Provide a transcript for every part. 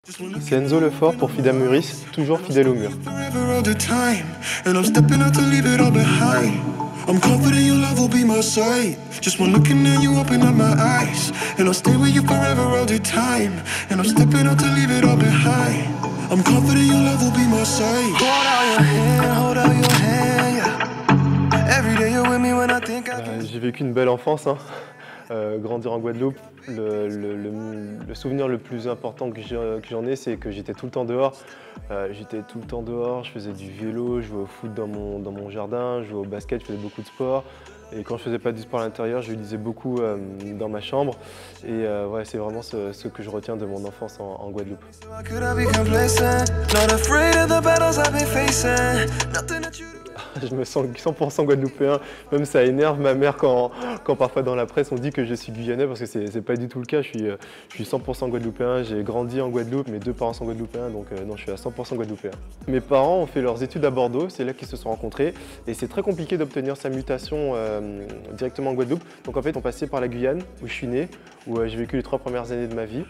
C'est Enzo Lefort pour Fida Muris, toujours fidèle au mur. I'm confident your love will be my side. Just one looking at you, open up my eyes. And I'll stay with you forever all the time. And I'm stepping out to leave it all behind. I'm confident your love will be my side. Hold out your hand, yeah. Every day you're with me when I think J'ai vécu une belle enfance, hein. Grandir en Guadeloupe, le souvenir le plus important que j'en ai, c'est que j'étais tout le temps dehors. Je faisais du vélo, je jouais au foot dans mon jardin, je jouais au basket, je faisais beaucoup de sport. Et quand je faisais pas du sport à l'intérieur, je lisais beaucoup dans ma chambre. Et ouais, c'est vraiment ce que je retiens de mon enfance en Guadeloupe. Je me sens 100% guadeloupéen, même ça énerve ma mère quand parfois dans la presse on dit que je suis guyanais parce que c'est pas du tout le cas, je suis 100% guadeloupéen, j'ai grandi en Guadeloupe, mes deux parents sont guadeloupéens donc non, je suis à 100% guadeloupéen. Mes parents ont fait leurs études à Bordeaux, c'est là qu'ils se sont rencontrés et c'est très compliqué d'obtenir sa mutation directement en Guadeloupe. Donc en fait on passait par la Guyane où je suis né, où j'ai vécu les 3 premières années de ma vie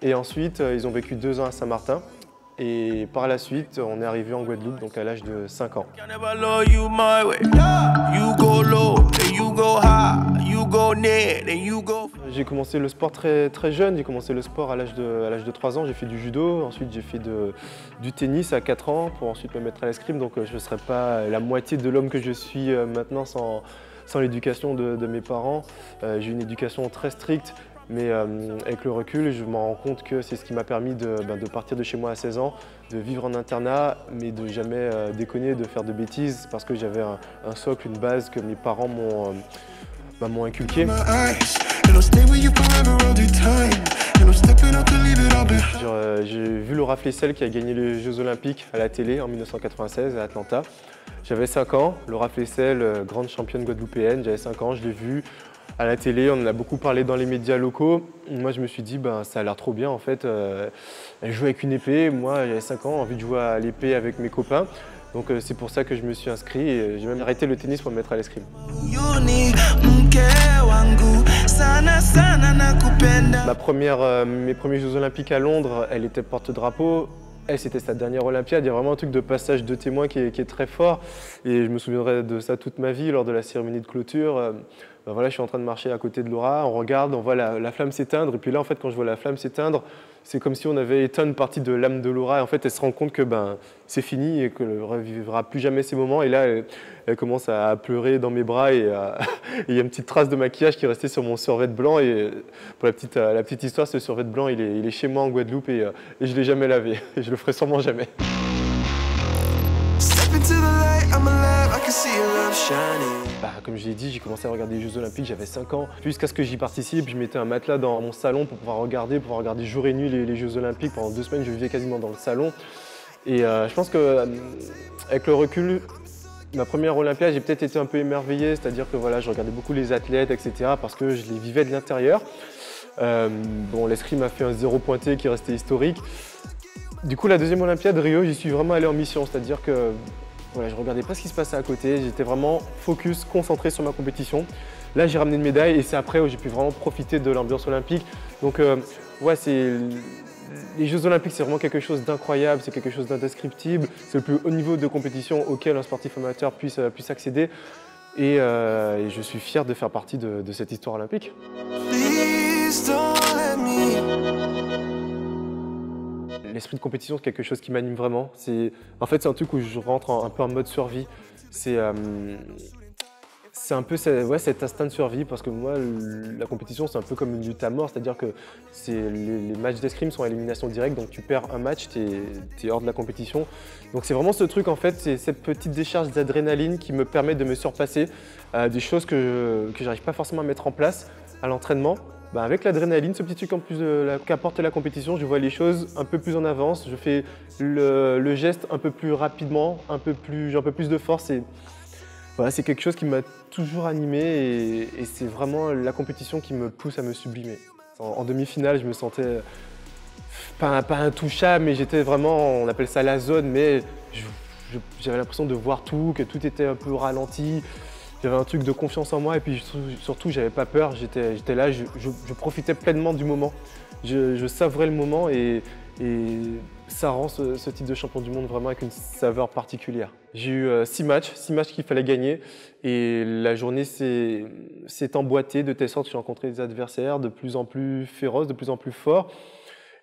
et ensuite ils ont vécu 2 ans à Saint-Martin. Et par la suite, on est arrivé en Guadeloupe, donc à l'âge de 5 ans. J'ai commencé le sport très jeune, j'ai commencé le sport à l'âge de 3 ans, j'ai fait du judo, ensuite j'ai fait du tennis à 4 ans pour ensuite me mettre à l'escrime, donc je ne serais pas la moitié de l'homme que je suis maintenant sans l'éducation de mes parents. J'ai eu une éducation très stricte. Mais avec le recul, je me rends compte que c'est ce qui m'a permis de partir de chez moi à 16 ans, de vivre en internat, mais de jamais déconner, de faire de bêtises, parce que j'avais un socle, une base que mes parents m'ont inculqué. J'ai vu Laura Flessel qui a gagné les Jeux Olympiques à la télé en 1996 à Atlanta. J'avais 5 ans, Laura Flessel, grande championne guadeloupéenne, j'avais 5 ans, je l'ai vue à la télé, on en a beaucoup parlé dans les médias locaux. Moi, je me suis dit, ça a l'air trop bien en fait. Elle joue avec une épée, moi j'avais 5 ans, envie de jouer à l'épée avec mes copains. Donc c'est pour ça que je me suis inscrit et j'ai même arrêté le tennis pour me mettre à l'escrime. Mes premiers Jeux Olympiques à Londres, elle était porte-drapeau. Elle, c'était sa dernière Olympiade. Il y a vraiment un truc de passage de témoin qui est très fort. Et je me souviendrai de ça toute ma vie lors de la cérémonie de clôture. Voilà, je suis en train de marcher à côté de Laura, on regarde, on voit la flamme s'éteindre. Et puis là, en fait, quand je vois la flamme s'éteindre, c'est comme si on avait éteint une partie de l'âme de Laura. Et en fait, elle se rend compte que c'est fini et qu'elle ne revivra plus jamais ces moments. Et là, elle commence à pleurer dans mes bras et il y a une petite trace de maquillage qui est restée sur mon survêt blanc. Et pour la petite histoire, ce survêt blanc, il est chez moi en Guadeloupe et je ne l'ai jamais lavé. Et je le ferai sûrement jamais. Comme je l'ai dit, j'ai commencé à regarder les Jeux Olympiques, j'avais 5 ans. Jusqu'à ce que j'y participe, je mettais un matelas dans mon salon pour pouvoir regarder jour et nuit les Jeux Olympiques. Pendant 2 semaines, je vivais quasiment dans le salon. Et je pense qu'avec le recul, ma première Olympiade, j'ai peut-être été un peu émerveillé, c'est-à-dire que voilà, je regardais beaucoup les athlètes, etc. parce que je les vivais de l'intérieur. L'escrime m'a fait un 0 pointé qui restait historique. Du coup, la deuxième Olympiade, Rio, j'y suis vraiment allé en mission, c'est-à-dire que voilà, je ne regardais pas ce qui se passait à côté, j'étais vraiment focus, concentré sur ma compétition. Là, j'ai ramené une médaille et c'est après où j'ai pu vraiment profiter de l'ambiance olympique. Donc, ouais, les Jeux Olympiques, c'est vraiment quelque chose d'incroyable, c'est quelque chose d'indescriptible. C'est le plus haut niveau de compétition auquel un sportif amateur puisse accéder. Et je suis fier de faire partie de cette histoire olympique. L'esprit de compétition, c'est quelque chose qui m'anime vraiment. En fait, c'est un truc où je rentre un peu en mode survie. C'est un peu cet instinct de survie parce que moi, la compétition, c'est un peu comme une lutte à mort. C'est-à-dire que les matchs d'escrime sont à élimination directe, donc tu perds un match, t'es hors de la compétition. Donc c'est vraiment ce truc, en fait, c'est cette petite décharge d'adrénaline qui me permet de me surpasser à des choses que j'arrive pas forcément à mettre en place à l'entraînement. Avec l'adrénaline, ce petit truc en plus qu'apporte la compétition, je vois les choses un peu plus en avance, je fais le geste un peu plus rapidement, j'ai un peu plus de force. Et voilà, c'est quelque chose qui m'a toujours animé et c'est vraiment la compétition qui me pousse à me sublimer. En demi-finale, je me sentais pas intouchable, mais j'étais vraiment, on appelle ça la zone, mais j'avais l'impression de voir tout, que tout était un peu ralenti. J'avais un truc de confiance en moi et puis surtout, j'avais pas peur. J'étais là, je profitais pleinement du moment. Je savourais le moment et Et ça rend ce titre de champion du monde vraiment avec une saveur particulière. J'ai eu 6 matchs qu'il fallait gagner et la journée s'est emboîtée de telle sorte que j'ai rencontré des adversaires de plus en plus féroces, de plus en plus forts.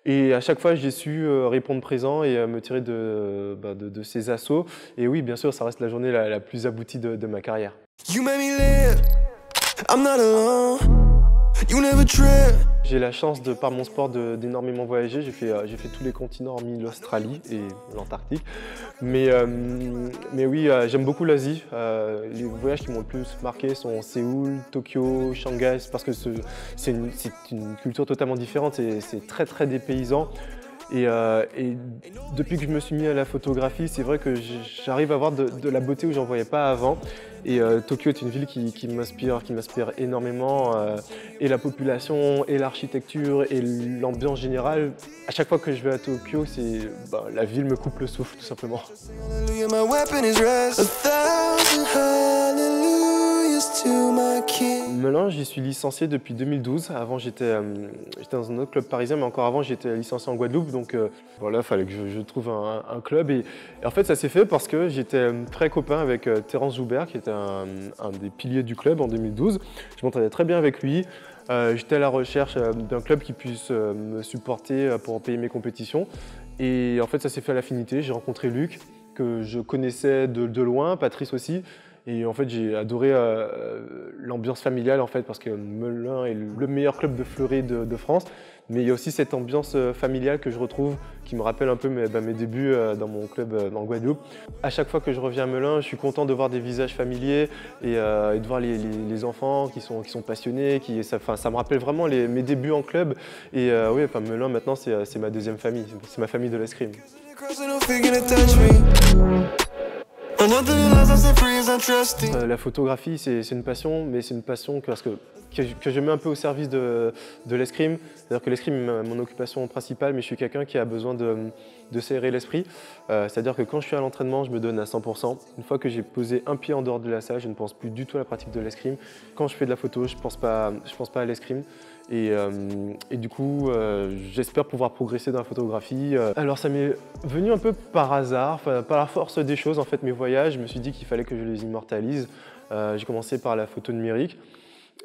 Et à chaque fois, j'ai su répondre présent et me tirer de ces assauts. Et oui, bien sûr, ça reste la journée la plus aboutie de ma carrière. You made me live. I'm not alone. You never trip. J'ai la chance, par mon sport, d'énormément voyager. J'ai fait tous les continents hormis l'Australie et l'Antarctique. Mais oui, j'aime beaucoup l'Asie. Les voyages qui m'ont le plus marqué sont Séoul, Tokyo, Shanghai, parce que c'est une culture totalement différente. C'est très très dépaysant. Et depuis que je me suis mis à la photographie, c'est vrai que j'arrive à voir de la beauté où j'en voyais pas avant. Et Tokyo est une ville qui m'inspire énormément. Et la population, et l'architecture, et l'ambiance générale. À chaque fois que je vais à Tokyo, la ville me coupe le souffle, tout simplement. Melun, j'y suis licencié depuis 2012. Avant, j'étais dans un autre club parisien, mais encore avant, j'étais licencié en Guadeloupe. Donc voilà, il fallait que je trouve un club. Et en fait, ça s'est fait parce que j'étais très copain avec Terence Joubert, qui était un des piliers du club en 2012. Je m'entendais très bien avec lui. J'étais à la recherche d'un club qui puisse me supporter pour payer mes compétitions. Et en fait, ça s'est fait à l'affinité. J'ai rencontré Luc, que je connaissais de loin, Patrice aussi. Et en fait, j'ai adoré l'ambiance familiale, en fait, parce que Melun est le meilleur club de fleuret de France. Mais il y a aussi cette ambiance familiale que je retrouve, qui me rappelle un peu mes débuts dans mon club en Guadeloupe. À chaque fois que je reviens à Melun, je suis content de voir des visages familiers et de voir les enfants qui sont passionnés. Ça me rappelle vraiment mes débuts en club. Et oui, Melun, maintenant, c'est ma deuxième famille. C'est ma famille de l'escrime. La photographie, c'est une passion, mais c'est une passion que je mets un peu au service de l'escrime. C'est-à-dire que l'escrime est mon occupation principale, mais je suis quelqu'un qui a besoin de s'aérer l'esprit. C'est-à-dire que quand je suis à l'entraînement, je me donne à 100%. Une fois que j'ai posé un pied en dehors de la salle, je ne pense plus du tout à la pratique de l'escrime. Quand je fais de la photo, je ne pense pas à l'escrime. Et du coup, j'espère pouvoir progresser dans la photographie. Alors ça m'est venu un peu par hasard, par la force des choses, en fait, mes voyages. Je me suis dit qu'il fallait que je les immortalise. J'ai commencé par la photo numérique.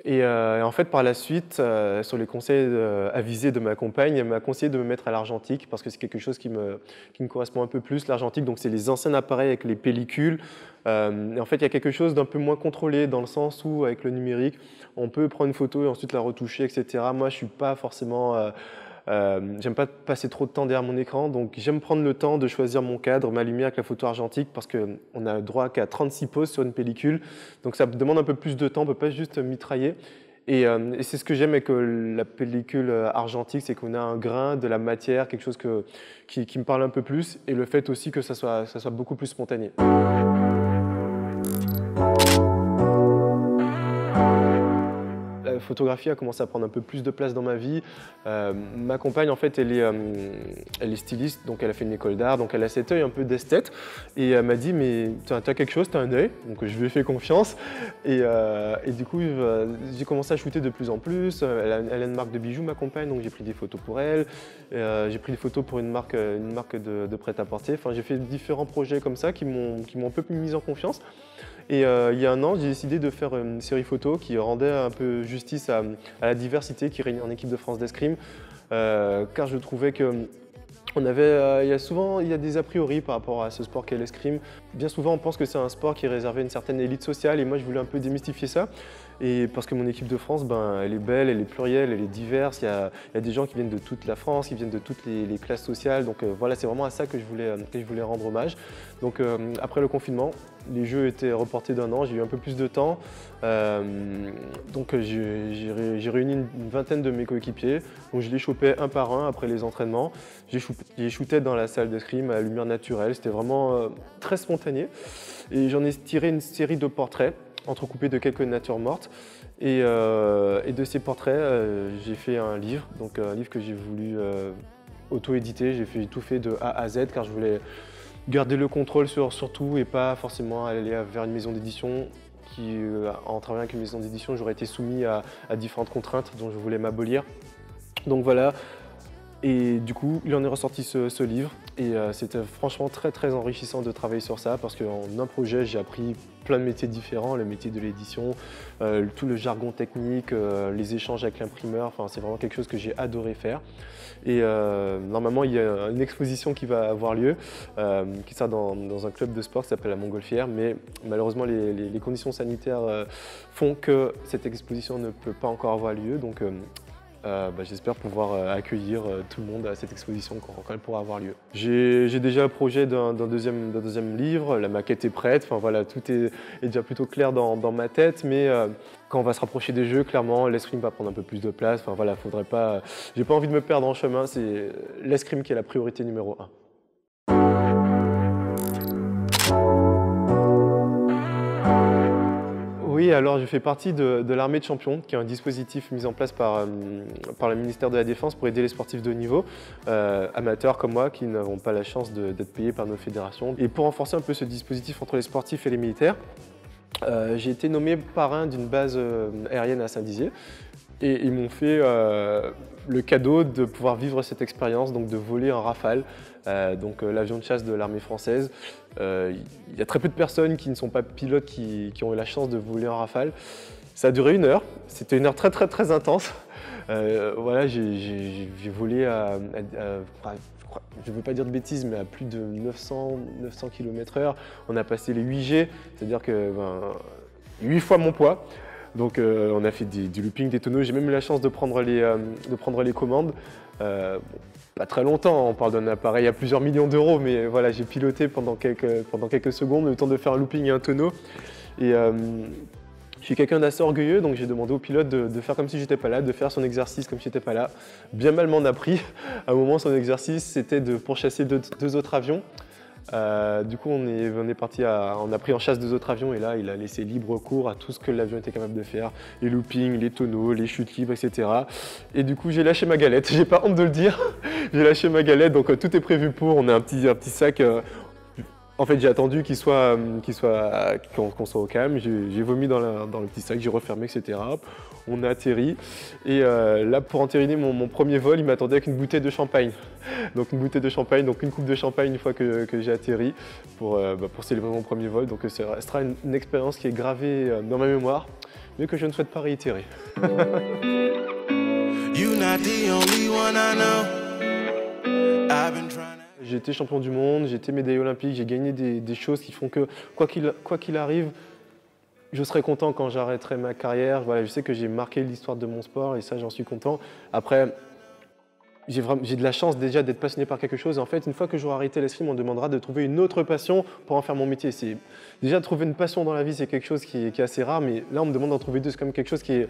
Et en fait, par la suite, sur les conseils avisés de ma compagne, elle m'a conseillé de me mettre à l'argentique parce que c'est quelque chose qui me correspond un peu plus. L'argentique, donc c'est les anciens appareils avec les pellicules. Et en fait, il y a quelque chose d'un peu moins contrôlé dans le sens où, avec le numérique, on peut prendre une photo et ensuite la retoucher, etc. Moi, je suis pas forcément... j'aime pas passer trop de temps derrière mon écran, donc j'aime prendre le temps de choisir mon cadre, ma lumière avec la photo argentique parce qu'on a droit qu'à 36 poses sur une pellicule, donc ça demande un peu plus de temps, on ne peut pas juste mitrailler. Et c'est ce que j'aime avec la pellicule argentique, c'est qu'on a un grain, de la matière, quelque chose qui me parle un peu plus, et le fait aussi que ça soit beaucoup plus spontané. La photographie a commencé à prendre un peu plus de place dans ma vie. Ma compagne, en fait, elle est styliste, donc elle a fait une école d'art, donc elle a cet œil un peu d'esthète. Et elle m'a dit, mais t'as quelque chose, t'as un œil. Donc je lui ai fait confiance. Et du coup, j'ai commencé à shooter de plus en plus. Elle a une marque de bijoux, ma compagne, donc j'ai pris des photos pour elle. J'ai pris des photos pour une marque de prêt-à-porter. Enfin, j'ai fait différents projets comme ça qui m'ont un peu mis en confiance. Et il y a un an, j'ai décidé de faire une série photo qui rendait un peu justice à la diversité qui règne en équipe de France d'escrime, car je trouvais que il y a des a priori par rapport à ce sport qu'est l'escrime. Bien souvent, on pense que c'est un sport qui est réservé à une certaine élite sociale, et moi, je voulais un peu démystifier ça. Et parce que mon équipe de France, elle est belle, elle est plurielle, elle est diverse. Il y a des gens qui viennent de toute la France, qui viennent de toutes les classes sociales. Donc voilà, c'est vraiment à ça que je voulais rendre hommage. Donc après le confinement, les Jeux étaient reportés d'1 an, j'ai eu un peu plus de temps. Donc j'ai réuni une vingtaine de mes coéquipiers. Donc je les chopais un par un après les entraînements. J'ai shooté dans la salle d'escrime à la lumière naturelle. C'était vraiment très spontané. Et j'en ai tiré une série de portraits entrecoupés de quelques natures mortes. Et de ces portraits, j'ai fait un livre, donc un livre que j'ai voulu auto-éditer. J'ai tout fait de A à Z car je voulais garder le contrôle sur tout et pas forcément aller vers une maison d'édition en travaillant avec une maison d'édition, j'aurais été soumis à différentes contraintes dont je voulais m'abolir. Donc voilà, Et du coup, il en est ressorti ce livre et c'était franchement très enrichissant de travailler sur ça parce qu'en un projet, j'ai appris plein de métiers différents, le métier de l'édition, tout le jargon technique, les échanges avec l'imprimeur, enfin, c'est vraiment quelque chose que j'ai adoré faire. Et normalement, il y a une exposition qui va avoir lieu, qui sera dans un club de sport qui s'appelle la Montgolfière, mais malheureusement, les conditions sanitaires font que cette exposition ne peut pas encore avoir lieu. Donc, j'espère pouvoir accueillir tout le monde à cette exposition quand elle pourra avoir lieu. J'ai déjà un projet d'un deuxième livre, la maquette est prête, enfin voilà, tout est déjà plutôt clair dans ma tête, mais quand on va se rapprocher des jeux, clairement, l'escrime va prendre un peu plus de place, enfin voilà, faudrait pas, j'ai pas envie de me perdre en chemin, c'est l'escrime qui est la priorité numéro 1. Oui, alors je fais partie de l'armée de champions, qui est un dispositif mis en place par le ministère de la Défense pour aider les sportifs de haut niveau, amateurs comme moi, qui n'avons pas la chance d'être payés par nos fédérations. Et pour renforcer un peu ce dispositif entre les sportifs et les militaires, j'ai été nommé parrain d'une base aérienne à Saint-Dizier. Et ils m'ont fait le cadeau de pouvoir vivre cette expérience, donc de voler un Rafale, l'avion de chasse de l'armée française. Il y a très peu de personnes qui ne sont pas pilotes qui ont eu la chance de voler un Rafale. Ça a duré 1 heure, c'était 1 heure très intense. Voilà, j'ai volé je ne veux pas dire de bêtises, mais à plus de 900 km/h. On a passé les 8G, c'est-à-dire que 8 fois mon poids. Donc on a fait du looping, des tonneaux. J'ai même eu la chance de prendre les commandes. Pas très longtemps, on parle d'un appareil à plusieurs millions d'euros, mais voilà, j'ai piloté pendant quelques secondes, le temps de faire un looping et un tonneau. Et je suis quelqu'un d'assez orgueilleux, donc j'ai demandé au pilote de faire comme si j'étais pas là, de faire son exercice comme si j'étais pas là. Bien mal m'en a pris. À un moment, son exercice, c'était de pourchasser deux autres avions. Du coup, on a pris en chasse 2 autres avions et là, il a laissé libre cours à tout ce que l'avion était capable de faire. Les loopings, les tonneaux, les chutes libres, etc. Et du coup, j'ai lâché ma galette. J'ai pas honte de le dire. J'ai lâché ma galette, donc tout est prévu pour. On a un petit sac. En fait, j'ai attendu qu'on soit au calme. J'ai vomi dans le petit sac, j'ai refermé, etc. On a atterri. Et là, pour entériner mon premier vol, il m'attendait avec une bouteille de champagne. Donc une bouteille de champagne, donc une coupe de champagne une fois que j'ai atterri pour célébrer mon premier vol. Donc ça restera une expérience qui est gravée dans ma mémoire, mais que je ne souhaite pas réitérer. J'ai été champion du monde, j'ai été médaillé olympique, j'ai gagné des choses qui font que, quoi qu'il arrive, je serai content quand j'arrêterai ma carrière. Voilà, je sais que j'ai marqué l'histoire de mon sport et ça, j'en suis content. Après, j'ai de la chance déjà d'être passionné par quelque chose. Et en fait, une fois que j'aurai arrêté l'escrime, on me demandera de trouver une autre passion pour en faire mon métier. Déjà, trouver une passion dans la vie, c'est quelque chose qui est assez rare, mais là, on me demande d'en trouver 2. C'est quand même quelque chose qui est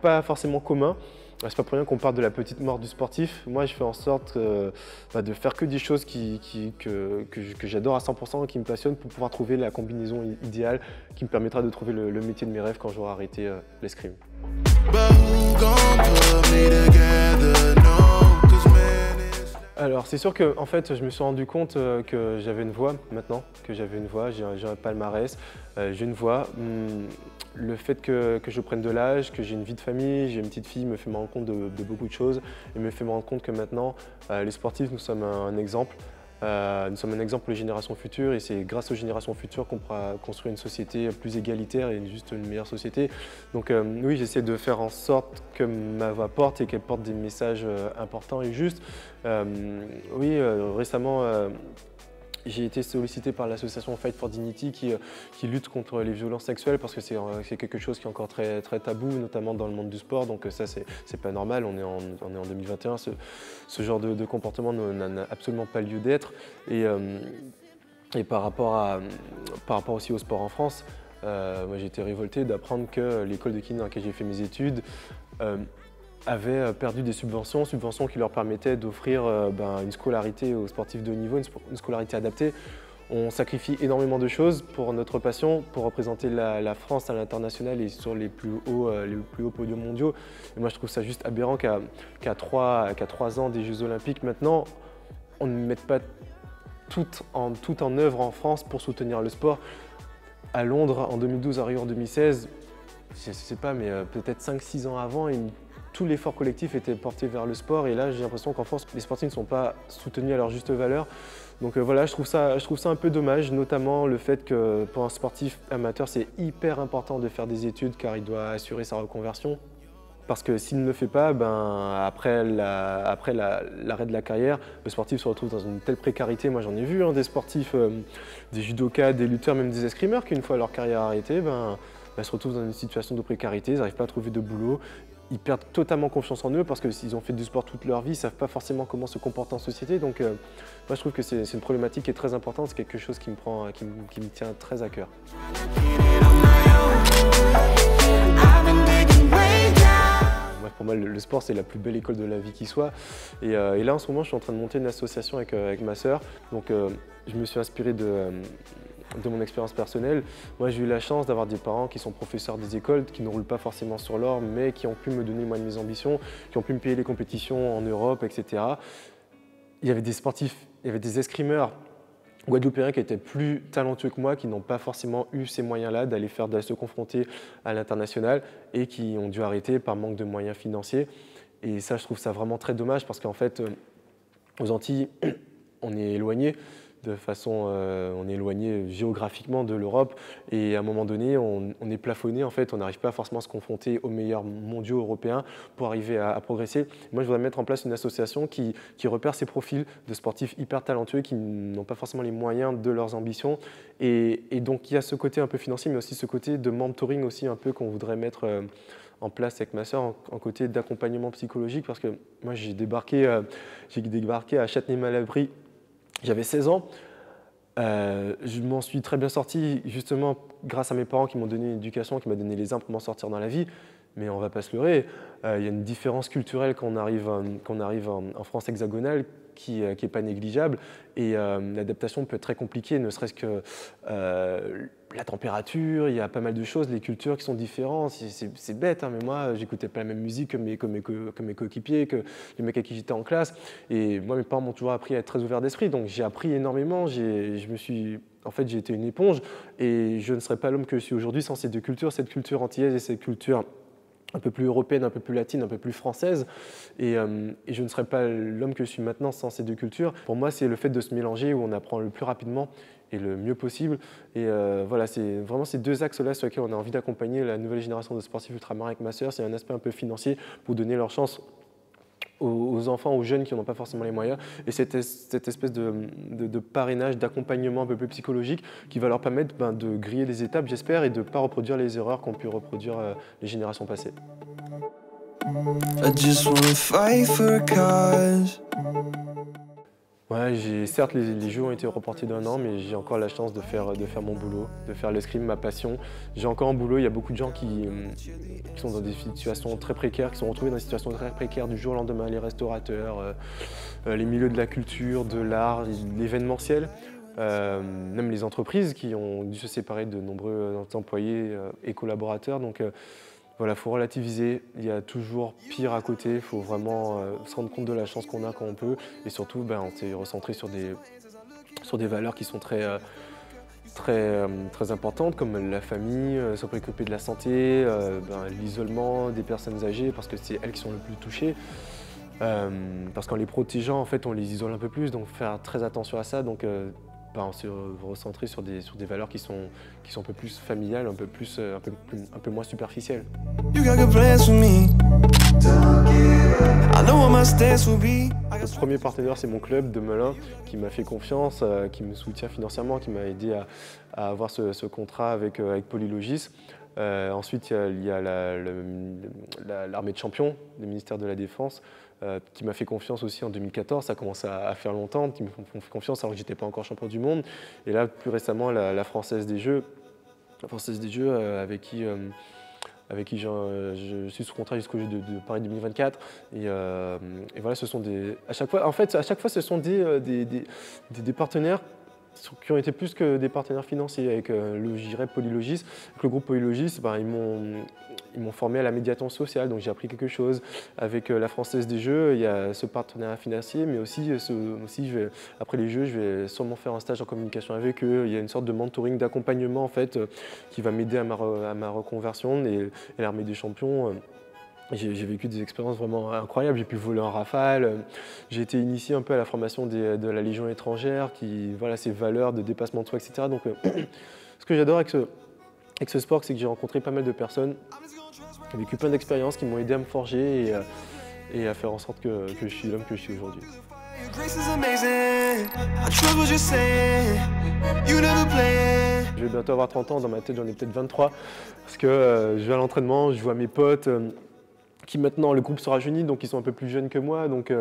pas forcément commun. C'est pas pour rien qu'on parle de la petite mort du sportif. Moi, je fais en sorte de faire que des choses que j'adore à 100% et qui me passionnent pour pouvoir trouver la combinaison idéale qui me permettra de trouver le métier de mes rêves quand j'aurai arrêté l'escrime. Alors, c'est sûr que en fait, je me suis rendu compte que j'avais une voix maintenant, j'ai un palmarès, j'ai une voix. Le fait que je prenne de l'âge, que j'ai une vie de famille, j'ai une petite fille, me fait me rendre compte de beaucoup de choses et me fait me rendre compte que maintenant, les sportifs, nous sommes un exemple. Nous sommes un exemple pour les générations futures et c'est grâce aux générations futures qu'on pourra construire une société plus égalitaire et juste une meilleure société. Donc oui, j'essaie de faire en sorte que ma voix porte et qu'elle porte des messages importants et justes. Récemment, j'ai été sollicité par l'association Fight for Dignity qui lutte contre les violences sexuelles parce que c'est quelque chose qui est encore très tabou, notamment dans le monde du sport. Donc ça, c'est pas normal. On est en 2021. Ce genre de comportement n'a absolument pas lieu d'être. Et par rapport aussi au sport en France, moi j'ai été révolté d'apprendre que l'école de kiné dans laquelle j'ai fait mes études avaient perdu des subventions qui leur permettaient d'offrir une scolarité aux sportifs de haut niveau, une scolarité adaptée. On sacrifie énormément de choses pour notre passion, pour représenter la France à l'international et sur les plus hauts podiums mondiaux. Et moi, je trouve ça juste aberrant qu'à 3 ans des Jeux Olympiques, maintenant, on ne mette pas tout en œuvre en France pour soutenir le sport. À Londres en 2012, à Rio en 2016, je ne sais pas, mais peut-être 5-6 ans avant, tout l'effort collectif était porté vers le sport et là j'ai l'impression qu'en France les sportifs ne sont pas soutenus à leur juste valeur. Donc voilà, je trouve ça un peu dommage, notamment le fait que pour un sportif amateur c'est hyper important de faire des études car il doit assurer sa reconversion. Parce que s'il ne le fait pas, après l'arrêt de la carrière, le sportif se retrouve dans une telle précarité. Moi j'en ai vu des sportifs, des judokas, des lutteurs, même des escrimeurs qui une fois leur carrière arrêtée, se retrouvent dans une situation de précarité, ils n'arrivent pas à trouver de boulot. Ils perdent totalement confiance en eux parce que s'ils ont fait du sport toute leur vie, ils ne savent pas forcément comment se comporter en société. Donc moi je trouve que c'est une problématique qui est très importante, c'est quelque chose qui me tient très à cœur. Pour moi, le sport, c'est la plus belle école de la vie qui soit. Et là, en ce moment, je suis en train de monter une association avec ma sœur. Donc, je me suis inspiré de mon expérience personnelle. Moi, j'ai eu la chance d'avoir des parents qui sont professeurs des écoles, qui ne roulent pas forcément sur l'or, mais qui ont pu me donner moi de mes ambitions, qui ont pu me payer les compétitions en Europe, etc. Il y avait des sportifs, il y avait des escrimeurs guadeloupéens qui étaient plus talentueux que moi, qui n'ont pas forcément eu ces moyens-là d'aller se confronter à l'international et qui ont dû arrêter par manque de moyens financiers. Et ça, je trouve ça vraiment très dommage parce qu'en fait, aux Antilles, on est éloigné on est éloigné géographiquement de l'Europe et à un moment donné, on est plafonné. En fait, on n'arrive pas forcément à se confronter aux meilleurs mondiaux européens pour arriver à progresser. Moi, je voudrais mettre en place une association qui repère ces profils de sportifs hyper talentueux qui n'ont pas forcément les moyens de leurs ambitions. Et donc, il y a ce côté un peu financier, mais aussi ce côté de mentoring aussi un peu qu'on voudrait mettre en place avec ma sœur en côté d'accompagnement psychologique parce que moi, j'ai débarqué à Châtenay-Malabry. J'avais 16 ans, je m'en suis très bien sorti justement grâce à mes parents qui m'ont donné une éducation, qui m'ont donné les armes pour m'en sortir dans la vie. Mais on ne va pas se leurrer, il y a une différence culturelle quand on arrive en France hexagonale qui n'est pas négligeable et l'adaptation peut être très compliquée, ne serait-ce que la température, il y a pas mal de choses, les cultures qui sont différentes, c'est bête, mais moi j'écoutais pas la même musique que mes coéquipiers, que les mecs avec qui j'étais en classe et moi mes parents m'ont toujours appris à être très ouvert d'esprit, donc j'ai appris énormément, en fait j'ai été une éponge et je ne serais pas l'homme que je suis aujourd'hui sans ces deux cultures, cette culture antillaise et cette culture un peu plus européenne, un peu plus latine, un peu plus française. Et je ne serais pas l'homme que je suis maintenant sans ces deux cultures. Pour moi, c'est le fait de se mélanger où on apprend le plus rapidement et le mieux possible. Et voilà, c'est vraiment ces deux axes-là sur lesquels on a envie d'accompagner la nouvelle génération de sportifs ultramarins avec ma sœur. C'est un aspect un peu financier pour donner leur chance aux enfants, aux jeunes qui n'ont pas forcément les moyens, et cette espèce de parrainage, d'accompagnement un peu plus psychologique qui va leur permettre de griller les étapes, j'espère, et de ne pas reproduire les erreurs qu'ont pu reproduire les générations passées. Ouais, certes, les Jeux ont été reportés d'1 an, mais j'ai encore la chance de faire mon boulot, de faire l'escrime, ma passion. J'ai encore un boulot, il y a beaucoup de gens qui sont dans des situations très précaires, qui sont retrouvés dans des situations très précaires du jour au lendemain, les restaurateurs, les milieux de la culture, de l'art, l'événementiel, même les entreprises qui ont dû se séparer de nombreux employés et collaborateurs. Donc, voilà, il faut relativiser, il y a toujours pire à côté, il faut vraiment se rendre compte de la chance qu'on a quand on peut et surtout on s'est recentré sur des valeurs qui sont très importantes comme la famille, se préoccuper de la santé, l'isolement des personnes âgées parce que c'est elles qui sont le plus touchées. Parce qu'en les protégeant, en fait, on les isole un peu plus, donc faire très attention à ça. Donc, on s'est recentré sur des valeurs qui sont un peu plus familiales, un peu moins superficielles. Le premier partenaire, c'est mon club de Melun qui m'a fait confiance, qui me soutient financièrement, qui m'a aidé à avoir ce contrat avec Polylogis. Ensuite, il y a l'armée de champions, le ministère de la Défense, qui m'a fait confiance aussi en 2014. Ça commence à faire longtemps, qui me font confiance alors que je n'étais pas encore champion du monde. Et là, plus récemment, la Française des Jeux, avec qui je suis sous contrat jusqu'au Jeux de Paris 2024. Et voilà, ce sont à chaque fois, ce sont des partenaires qui ont été plus que des partenaires financiers avec Polylogis. Avec le groupe Polylogis, ils m'ont formé à la médiation sociale, donc j'ai appris quelque chose. Avec la Française des Jeux, il y a ce partenariat financier, mais aussi, après les Jeux, je vais sûrement faire un stage en communication avec eux. Il y a une sorte de mentoring, d'accompagnement en fait, qui va m'aider à ma reconversion. Et l'armée des champions, J'ai vécu des expériences vraiment incroyables. J'ai pu voler en rafale. J'ai été initié un peu à la formation de la Légion étrangère, voilà, ses valeurs de dépassement de soi, etc. Donc, ce que j'adore avec ce sport, c'est que j'ai rencontré pas mal de personnes, j'ai vécu plein d'expériences qui m'ont aidé à me forger et à faire en sorte que je suis l'homme que je suis aujourd'hui. Je vais bientôt avoir 30 ans, dans ma tête j'en ai peut-être 23, parce que je vais à l'entraînement, je vois mes potes qui maintenant, le groupe se rajeunit, donc ils sont un peu plus jeunes que moi, donc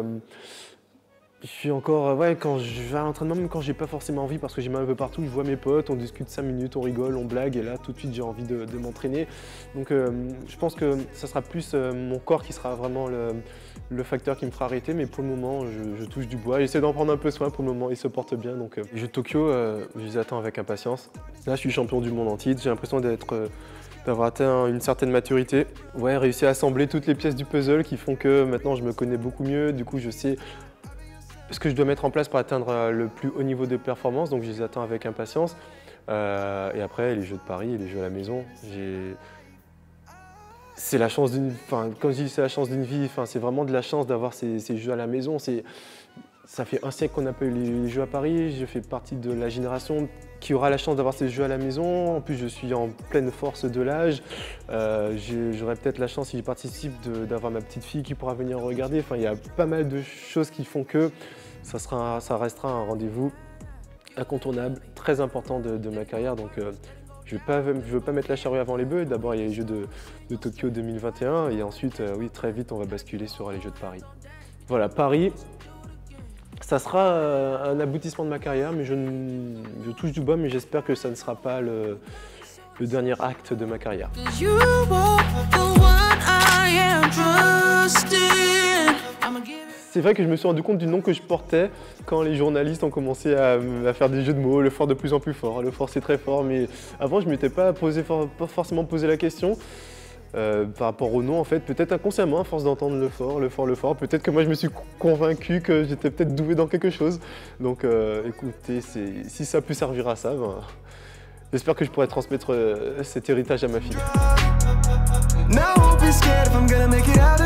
je suis encore, ouais, quand je vais à l'entraînement, même quand j'ai pas forcément envie, parce que j'ai mal un peu partout, je vois mes potes, on discute 5 minutes, on rigole, on blague, et là tout de suite j'ai envie de m'entraîner. Donc je pense que ça sera plus mon corps qui sera vraiment le facteur qui me fera arrêter, mais pour le moment je touche du bois, j'essaie d'en prendre un peu soin, pour le moment il se porte bien. Donc les Jeux de Tokyo, je les attends avec impatience. Là je suis champion du monde en titre, j'ai l'impression d'avoir atteint une certaine maturité. Ouais, réussi à assembler toutes les pièces du puzzle qui font que maintenant je me connais beaucoup mieux, du coup je sais ce que je dois mettre en place pour atteindre le plus haut niveau de performance, donc je les attends avec impatience. Et après, les Jeux de Paris et les Jeux à la maison, c'est la chance d'une... Enfin, comme je dis, c'est la chance d'une vie, enfin, c'est vraiment de la chance d'avoir ces Jeux à la maison. Ça fait un siècle qu'on n'a pas eu les Jeux à Paris, je fais partie de la génération qui aura la chance d'avoir ces Jeux à la maison. En plus, je suis en pleine force de l'âge. J'aurai peut-être la chance, si j'y participe, d'avoir ma petite fille qui pourra venir regarder. Enfin, il y a pas mal de choses qui font que ça restera un rendez-vous incontournable, très important de ma carrière. Donc, je ne veux pas mettre la charrue avant les bœufs. D'abord, il y a les Jeux de Tokyo 2021 et ensuite, oui, très vite, on va basculer sur les Jeux de Paris. Voilà, Paris. Ça sera un aboutissement de ma carrière, mais je touche du bois, mais j'espère que ça ne sera pas le dernier acte de ma carrière. C'est vrai que je me suis rendu compte du nom que je portais quand les journalistes ont commencé à faire des jeux de mots, le fort de plus en plus fort. Le fort c'est très fort, mais avant je ne m'étais pas forcément posé la question. Par rapport au nom, en fait, peut-être inconsciemment, à force d'entendre le fort, peut-être que moi je me suis convaincu que j'étais peut-être doué dans quelque chose. Donc écoutez, si ça peut servir à ça, ben, j'espère que je pourrai transmettre cet héritage à ma fille. Now won't be scared if I'm gonna make it out.